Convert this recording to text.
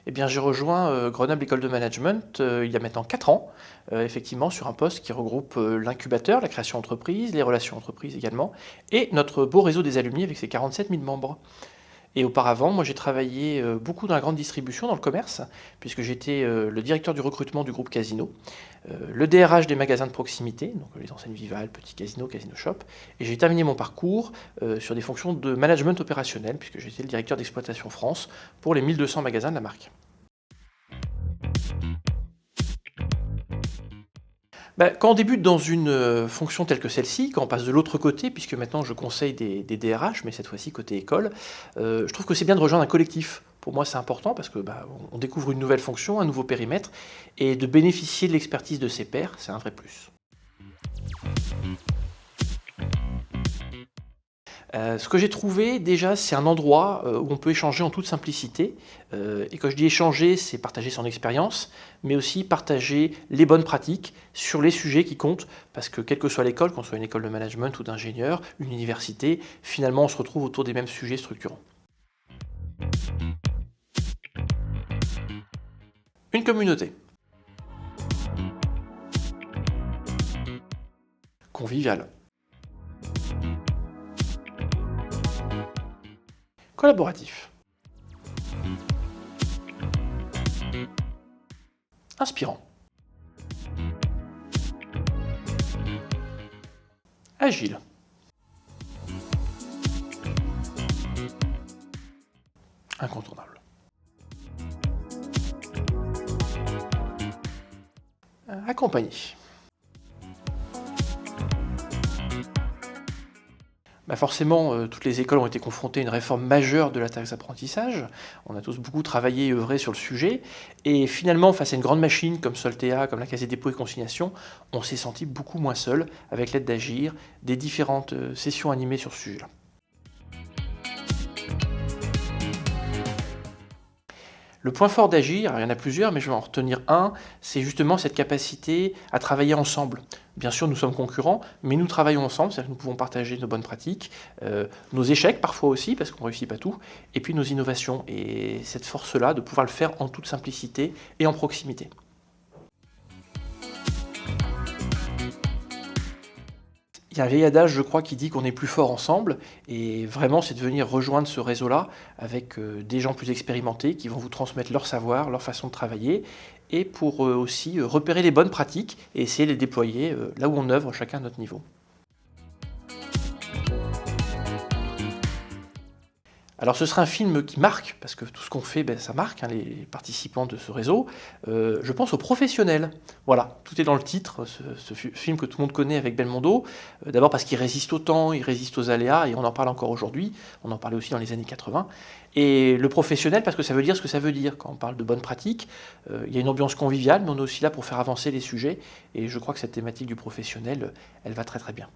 Eh bien, j'ai rejoint Grenoble École de Management il y a maintenant 4 ans, effectivement sur un poste qui regroupe l'incubateur, la création d'entreprise, les relations entreprises également, et notre beau réseau des alumni avec ses 47 000 membres. Et auparavant, moi j'ai travaillé beaucoup dans la grande distribution, dans le commerce, puisque j'étais le directeur du recrutement du groupe Casino, le DRH des magasins de proximité, donc les enseignes Vival, Petit Casino, Casino Shop, et j'ai terminé mon parcours sur des fonctions de management opérationnel, puisque j'étais le directeur d'exploitation France pour les 1200 magasins de la marque. Quand on débute dans une fonction telle que celle-ci, quand on passe de l'autre côté, puisque maintenant je conseille des DRH, mais cette fois-ci côté école, je trouve que c'est bien de rejoindre un collectif. Pour moi, c'est important parce que on découvre une nouvelle fonction, un nouveau périmètre, et de bénéficier de l'expertise de ses pairs, c'est un vrai plus. Ce que j'ai trouvé déjà, c'est un endroit où on peut échanger en toute simplicité. Et quand je dis échanger, c'est partager son expérience, mais aussi partager les bonnes pratiques sur les sujets qui comptent. Parce que quelle que soit l'école, qu'on soit une école de management ou d'ingénieur, une université, finalement on se retrouve autour des mêmes sujets structurants. Une communauté conviviale, collaboratif, inspirant, agile, incontournable, accompagné. Forcément, toutes les écoles ont été confrontées à une réforme majeure de la taxe d'apprentissage. On a tous beaucoup travaillé et œuvré sur le sujet. Et finalement, face à une grande machine comme Soltea, comme la Caisse des dépôts et consignations, on s'est senti beaucoup moins seul avec l'aide d'Agir, des différentes sessions animées sur ce sujet-là. Le point fort d'Agir, il y en a plusieurs, mais je vais en retenir un, c'est justement cette capacité à travailler ensemble. Bien sûr, nous sommes concurrents, mais nous travaillons ensemble, c'est-à-dire que nous pouvons partager nos bonnes pratiques, nos échecs parfois aussi, parce qu'on ne réussit pas tout, et puis nos innovations. Et cette force-là, de pouvoir le faire en toute simplicité et en proximité. Il y a un vieil adage, je crois, qui dit qu'on est plus fort ensemble, et vraiment, c'est de venir rejoindre ce réseau-là avec des gens plus expérimentés qui vont vous transmettre leur savoir, leur façon de travailler, et pour aussi repérer les bonnes pratiques et essayer de les déployer là où on œuvre chacun à notre niveau. Alors ce sera un film qui marque, parce que tout ce qu'on fait, ça marque, les participants de ce réseau. Je pense aux professionnels. Voilà, tout est dans le titre, ce film que tout le monde connaît avec Belmondo. D'abord parce qu'il résiste au temps, il résiste aux aléas, et on en parle encore aujourd'hui. On en parlait aussi dans les années 80. Et le professionnel, parce que ça veut dire ce que ça veut dire. Quand on parle de bonnes pratiques, il y a une ambiance conviviale, mais on est aussi là pour faire avancer les sujets. Et je crois que cette thématique du professionnel, elle va très très bien.